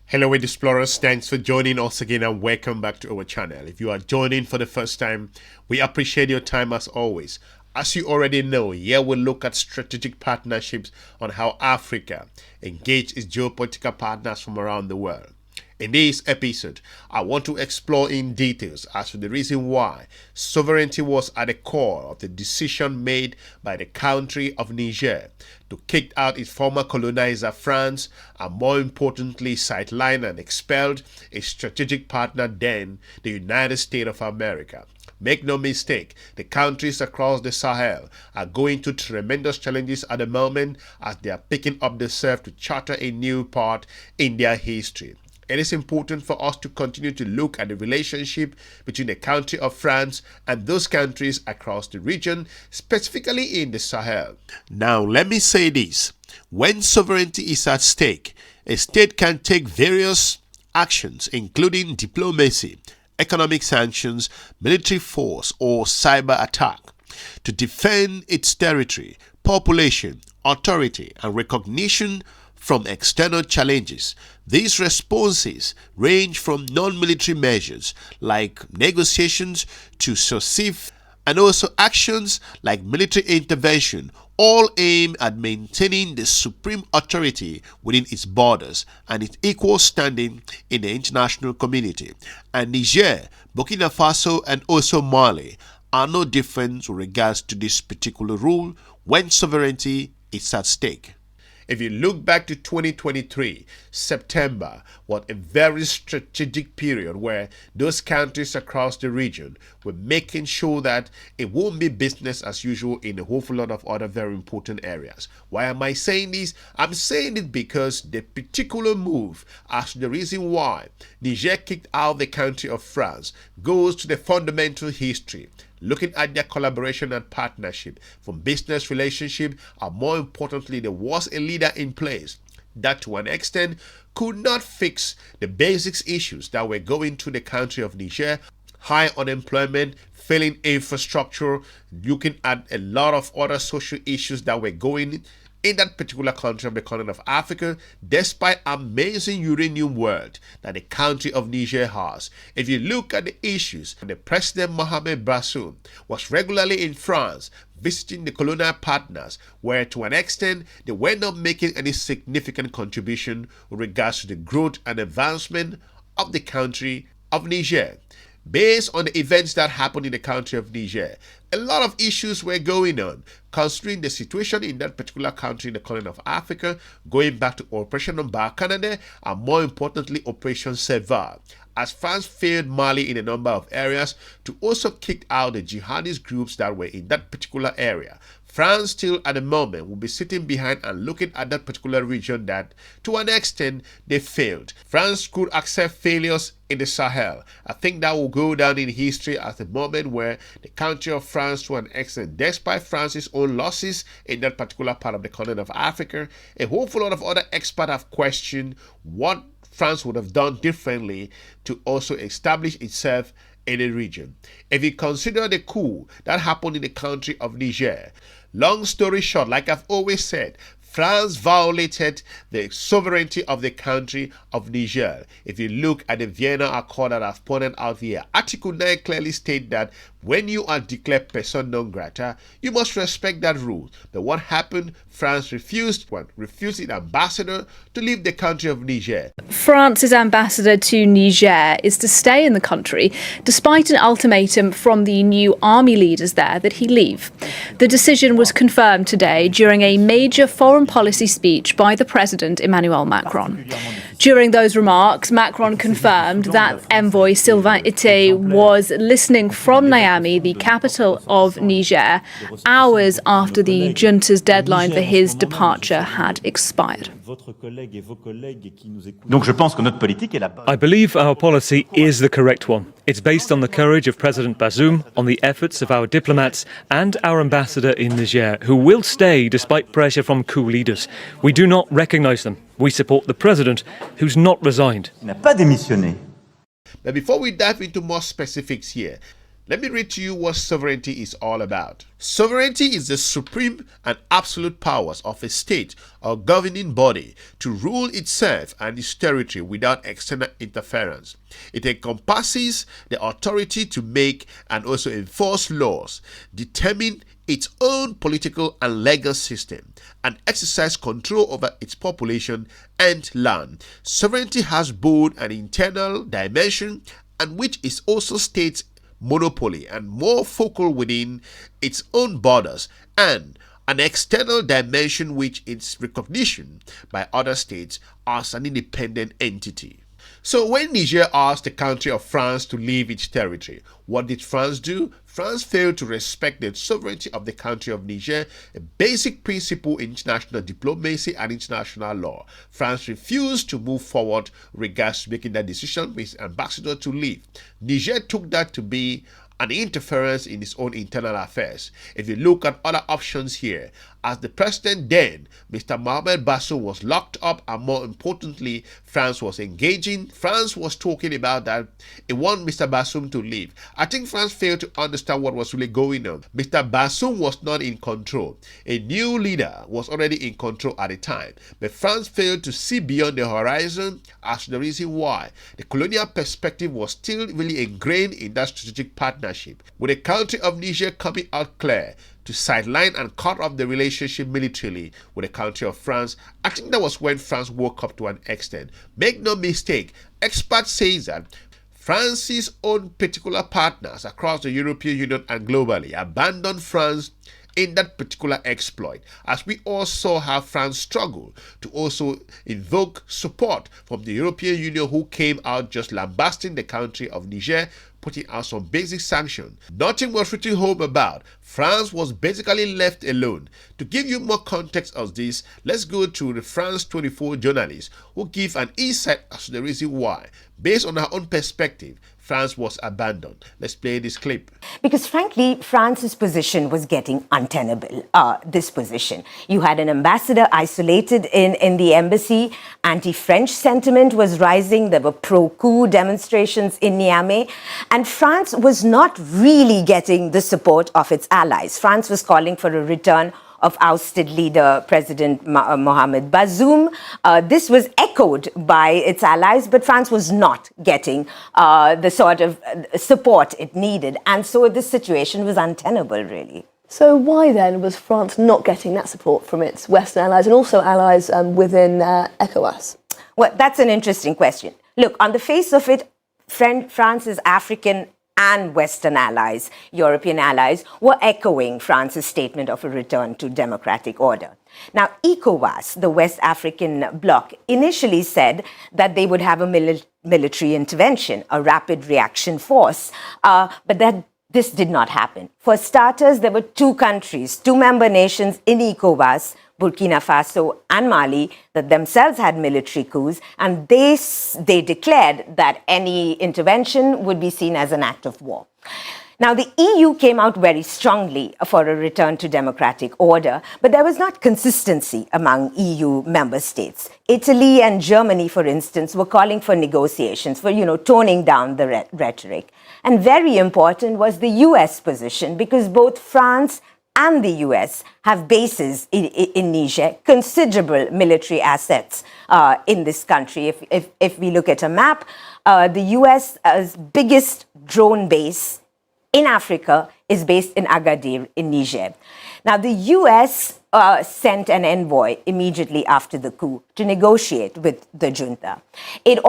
Hello explorers, thanks for joining us again and welcome back to our channel. If you are joining for the first time, we appreciate your time as always. As you already know, here we'll look at strategic partnerships on how Africa engages its geopolitical partners from around the world. In this episode, I want to explore in details as to the reason why sovereignty was at the core of the decision made by the country of Niger to kick out its former colonizer France and, more importantly, sideline and expelled its strategic partner then, the United States of America. Make no mistake, the countries across the Sahel are going through tremendous challenges at the moment as they are picking up the serve to charter a new part in their history. It is important for us to continue to look at the relationship between the country of France and those countries across the region, specifically in the Sahel. Now, let me say this. When sovereignty is at stake, a state can take various actions, including diplomacy, economic sanctions, military force, or cyber attack, to defend its territory, population, authority, and recognition from external challenges. These responses range from non-military measures like negotiations to subversive and also actions like military intervention, all aimed at maintaining the supreme authority within its borders and its equal standing in the international community. And Niger, Burkina Faso, and also Mali are no different with regards to this particular rule when sovereignty is at stake. If you look back to 2023, September, what a very strategic period where those countries across the region were making sure that it won't be business as usual in a whole lot of other very important areas. Why am I saying this? I'm saying it because the particular move as the reason why Niger kicked out the country of France goes to the fundamental history, looking at their collaboration and partnership from business relationship, and more importantly, there was a leader in place that to an extent could not fix the basics issues that were going to the country of Niger: high unemployment, failing infrastructure, looking at a lot of other social issues that were going in that particular country of the continent of Africa, despite amazing uranium wealth that the country of Niger has. If you look at the issues, the President Mohamed Bazoum was regularly in France visiting the colonial partners, where to an extent they were not making any significant contribution with regards to the growth and advancement of the country of Niger. Based on the events that happened in the country of Niger, a lot of issues were going on, considering the situation in that particular country in the continent of Africa, going back to Operation Baalkhanede and, more importantly, Operation Serval, as France failed Mali in a number of areas to also kick out the jihadist groups that were in that particular area. France still at the moment will be sitting behind and looking at that particular region that to an extent they failed. France could accept failures in the Sahel. I think that will go down in history as the moment where the country of France to an extent, despite France's own losses in that particular part of the continent of Africa, a whole lot of other experts have questioned what France would have done differently to also establish itself in the region. If you consider the coup that happened in the country of Niger, long story short, like I've always said, France violated the sovereignty of the country of Niger. If you look at the Vienna Accord that I've pointed out here, Article 9 clearly states that when you are declared persona non grata, you must respect that rule. But what happened? France refused its ambassador to leave the country of Niger. France's ambassador to Niger is to stay in the country despite an ultimatum from the new army leaders there that he leave. The decision was confirmed today during a major foreign policy speech by the president Emmanuel Macron. During those remarks, Macron confirmed that envoy Sylvain Ité was listening from Niamey, the capital of Niger, hours after the junta's deadline for his departure had expired. I believe our policy is the correct one. It's based on the courage of President Bazoum, on the efforts of our diplomats and our ambassador in Niger, who will stay despite pressure from coup leaders. We do not recognise them. We support the president, who's not resigned. But before we dive into more specifics here, Let me read to you what sovereignty is all about. Sovereignty is the supreme and absolute powers of a state or governing body to rule itself and its territory without external interference. It encompasses the authority to make and also enforce laws, determine its own political and legal system, and exercise control over its population and land. Sovereignty has both an internal dimension, and which is also states' monopoly and more focal within its own borders, and an external dimension which is recognition by other states as an independent entity. So when Niger asked the country of France to leave its territory, what did France do? France failed to respect the sovereignty of the country of Niger, a basic principle in international diplomacy and international law. France refused to move forward regards making that decision with its ambassador to leave. Niger took that to be an interference in its own internal affairs. If you look at other options here, as the president then, Mr. Mohamed Bazoum, was locked up, and more importantly, France was engaging. France was talking about that it wanted Mr. Bazoum to leave. I think France failed to understand what was really going on. Mr. Bazoum was not in control. A new leader was already in control at the time, but France failed to see beyond the horizon as the reason why. The colonial perspective was still really ingrained in that strategic partnership, with the country of Niger coming out clear to sideline and cut off the relationship militarily with the country of France. I think that was when France woke up to an extent. Make no mistake, experts say that France's own particular partners across the European Union and globally abandoned France in that particular exploit, as we also have France struggle to also invoke support from the European Union, who came out just lambasting the country of Niger, putting out some basic sanctions. Nothing was written home about. France was basically left alone. To give you more context of this, let's go to the France 24 journalist who give an insight as to the reason why. Based on her own perspective, France was abandoned. Let's play this clip. Because frankly, France's position was getting untenable, this position. You had an ambassador isolated in the embassy. Anti-French sentiment was rising. There were pro-coup demonstrations in Niamey. And France was not really getting the support of its allies. France was calling for a return of ousted leader President Mohamed Bazoum. This was echoed by its allies, but France was not getting the sort of support it needed. And so this situation was untenable, really. So why then was France not getting that support from its Western allies and also allies within ECOWAS? Well, that's an interesting question. Look, on the face of it, France's African and Western allies, European allies, were echoing France's statement of a return to democratic order. Now, ECOWAS, the West African bloc, initially said that they would have a military intervention, a rapid reaction force, but that this did not happen. For starters, there were two countries, two member nations in ECOWAS, Burkina Faso and Mali, that themselves had military coups, and they declared that any intervention would be seen as an act of war. Now, the EU came out very strongly for a return to democratic order, but there was not consistency among EU member states. Italy and Germany, for instance, were calling for negotiations, for, toning down the rhetoric. And very important was the US position, because both France and the US have bases in Niger, considerable military assets in this country. If we look at a map, the US's biggest drone base in Africa is based in Algadez in Niger. Now, the US sent an envoy immediately after the coup to negotiate with the junta. It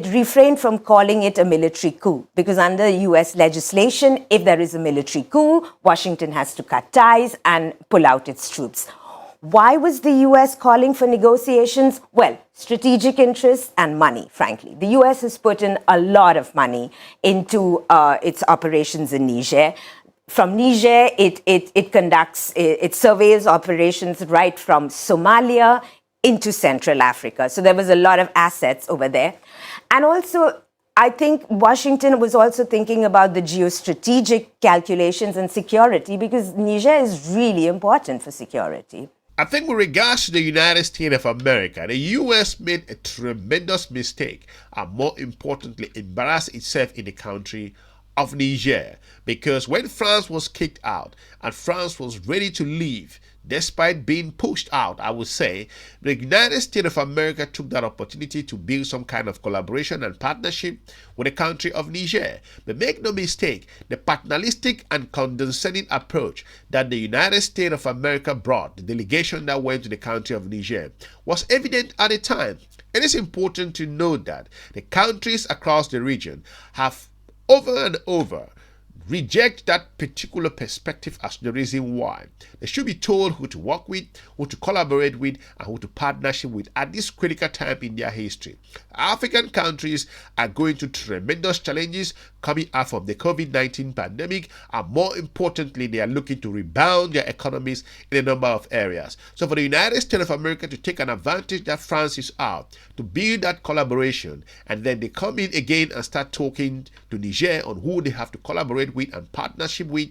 refrained from calling it a military coup, because under US legislation, if there is a military coup, Washington has to cut ties and pull out its troops. Why was the US calling for negotiations? Well, strategic interests and money, frankly. The US has put in a lot of money into its operations in Niger. From Niger, it surveys operations right from Somalia into Central Africa. So there was a lot of assets over there. And also, I think Washington was also thinking about the geostrategic calculations and security, because Niger is really important for security. I think with regards to the United States of America, the US made a tremendous mistake and more importantly embarrassed itself in the country of Niger, because when France was kicked out and France was ready to leave, despite being pushed out, I would say, the United States of America took that opportunity to build some kind of collaboration and partnership with the country of Niger. But make no mistake, the paternalistic and condescending approach that the United States of America brought, the delegation that went to the country of Niger, was evident at the time. It is important to note that the countries across the region have over and over reject that particular perspective as the reason why. They should be told who to work with, who to collaborate with, and who to partnership with at this critical time in their history. African countries are going through tremendous challenges coming out from the COVID-19 pandemic, and more importantly, they are looking to rebound their economies in a number of areas. So for the United States of America to take an advantage that France is out, to build that collaboration, and then they come in again and start talking to Niger on who they have to collaborate with and partnership with,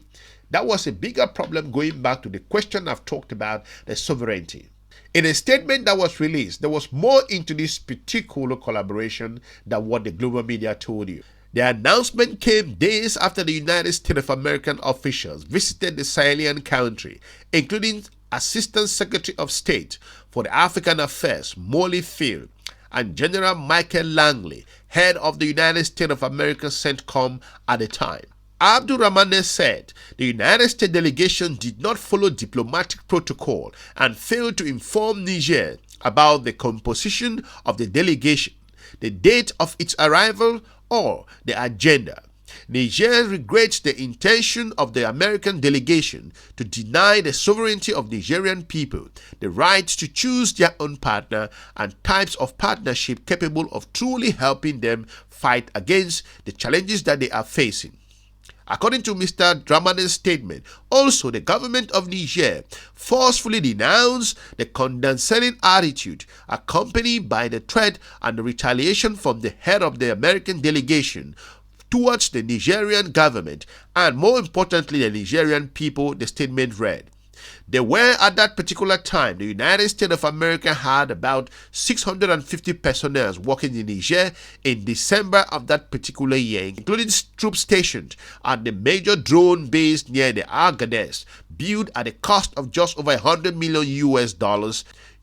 that was a bigger problem going back to the question I've talked about, the sovereignty. In a statement that was released, there was more into this particular collaboration than what the global media told you. The announcement came days after the United States of American officials visited the Sahelian country, including Assistant Secretary of State for the African Affairs, Molly Field, and General Michael Langley, head of the United States of America CENTCOM at the time. Abdurrahmane said the United States delegation did not follow diplomatic protocol and failed to inform Niger about the composition of the delegation, the date of its arrival, or the agenda. Niger regrets the intention of the American delegation to deny the sovereignty of Nigerian people, the right to choose their own partner, and types of partnership capable of truly helping them fight against the challenges that they are facing. According to Mr. Dramane's statement, also the government of Niger forcefully denounced the condescending attitude accompanied by the threat and the retaliation from the head of the American delegation towards the Nigerian government and, more importantly, the Nigerian people, the statement read. There were, at that particular time, the United States of America had about 650 personnel working in Niger in December of that particular year, including troops stationed at the major drone base near the Algadez, built at a cost of just over $100 million,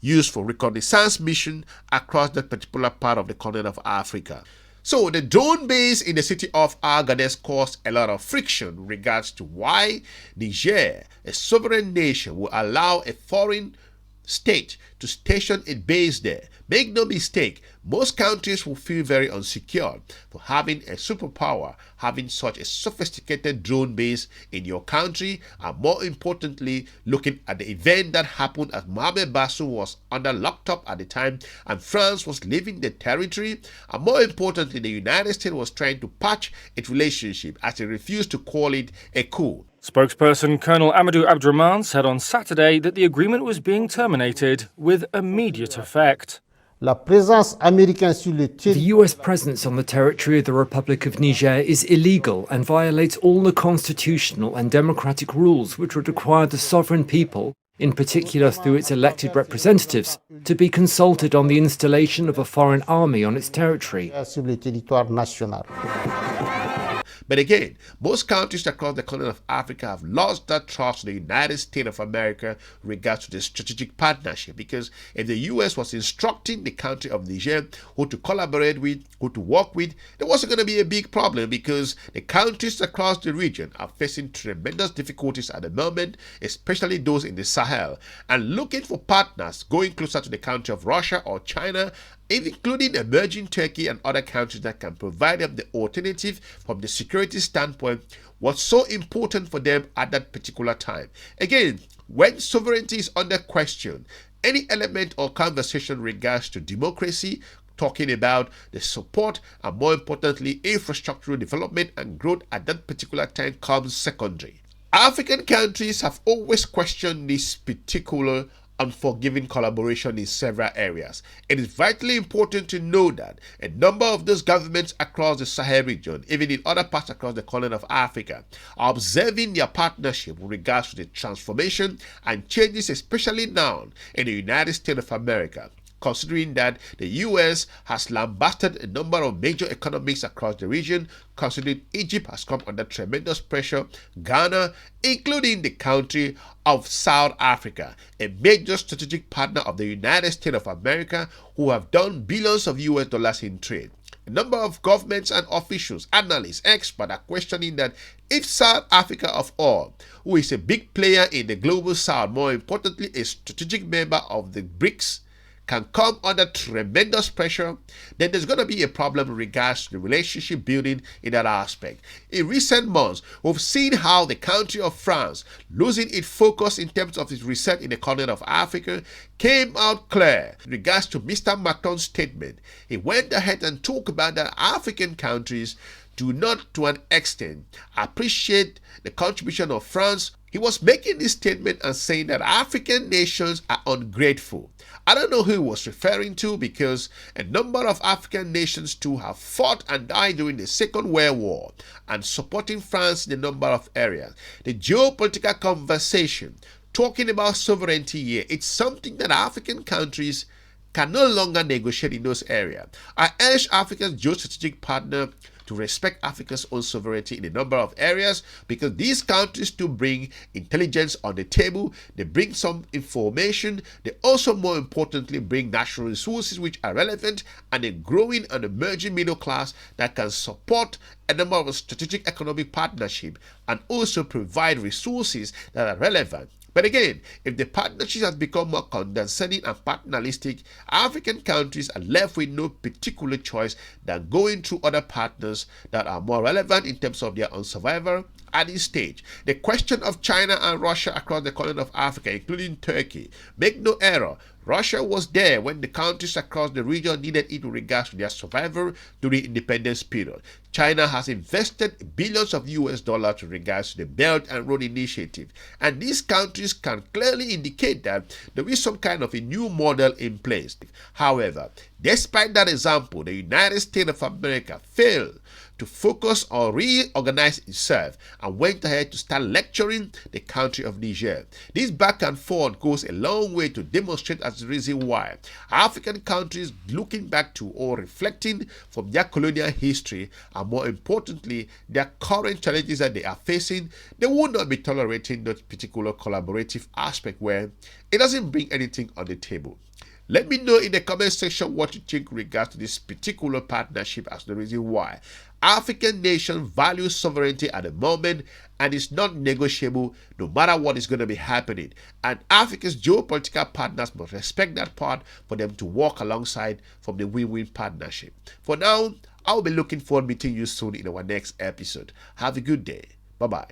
used for reconnaissance mission across that particular part of the continent of Africa. So the drone base in the city of Algadez caused a lot of friction in regards to why Niger, a sovereign nation, will allow a foreign state to station a base there. Make no mistake, most countries will feel very insecure for having a superpower, having such a sophisticated drone base in your country, and more importantly, looking at the event that happened as Mohamed Bazoum was under locked up at the time and France was leaving the territory, and more importantly, the United States was trying to patch its relationship as it refused to call it a coup. Spokesperson Colonel Amadou Abdurrahman said on Saturday that the agreement was being terminated with immediate effect. The US presence on the territory of the Republic of Niger is illegal and violates all the constitutional and democratic rules which would require the sovereign people, in particular through its elected representatives, to be consulted on the installation of a foreign army on its territory. But again, most countries across the continent of Africa have lost that trust in the United States of America in regards to the strategic partnership, because if the US was instructing the country of Niger who to collaborate with, who to work with, there wasn't going to be a big problem, because the countries across the region are facing tremendous difficulties at the moment, especially those in the Sahel, and looking for partners going closer to the country of Russia or China, including emerging Turkey and other countries that can provide them the alternative from the security standpoint, was so important for them at that particular time. Again, when sovereignty is under question, any element or conversation in regards to democracy, talking about the support and, more importantly, infrastructural development and growth at that particular time comes secondary. African countries have always questioned this particular unforgiving collaboration in several areas. It is vitally important to know that a number of those governments across the Sahel region, even in other parts across the continent of Africa, are observing their partnership with regards to the transformation and changes, especially now in the United States of America, considering that the U.S. has lambasted a number of major economies across the region, considering Egypt has come under tremendous pressure, Ghana, including the country of South Africa, a major strategic partner of the United States of America, who have done billions of US dollars in trade. A number of governments and officials, analysts, experts are questioning that if South Africa of all, who is a big player in the global south, more importantly a strategic member of the BRICS, can come under tremendous pressure, then there's going to be a problem in regards to the relationship building in that aspect. In recent months, we've seen how the country of France, losing its focus in terms of its research in the continent of Africa, came out clear in regards to Mr. Macron's statement. He went ahead and talked about that African countries do not, to an extent, appreciate the contribution of France. He was making this statement and saying that African nations are ungrateful. I don't know who he was referring to, because a number of African nations too have fought and died during the Second World War and supporting France in a number of areas. The geopolitical conversation, talking about sovereignty here, it's something that African countries can no longer negotiate in those areas. I urge Africa's geostrategic partner to respect Africa's own sovereignty in a number of areas, because these countries do bring intelligence on the table, they bring some information, they also, more importantly, bring natural resources which are relevant, and a growing and emerging middle class that can support a number of strategic economic partnership and also provide resources that are relevant. But again, if the partnership has become more condescending and paternalistic, African countries are left with no particular choice than going through other partners that are more relevant in terms of their own survival at this stage. The question of China and Russia across the continent of Africa, including Turkey, make no error, Russia was there when the countries across the region needed it with regards to their survival during the independence period. China has invested billions of US dollars with regards to the Belt and Road Initiative, and these countries can clearly indicate that there is some kind of a new model in place. However, despite that example, the United States of America failed to focus or reorganize itself and went ahead to start lecturing the country of Niger. This back and forth goes a long way to demonstrate as the reason why African countries looking back to or reflecting from their colonial history, and more importantly their current challenges that they are facing, they will not be tolerating that particular collaborative aspect where it doesn't bring anything on the table. Let me know in the comment section what you think in regards to this particular partnership as the reason why African nations value sovereignty at the moment, and it's not negotiable no matter what is going to be happening. And Africa's geopolitical partners must respect that part for them to walk alongside from the win-win partnership. For now, I'll be looking forward to meeting you soon in our next episode. Have a good day. Bye-bye.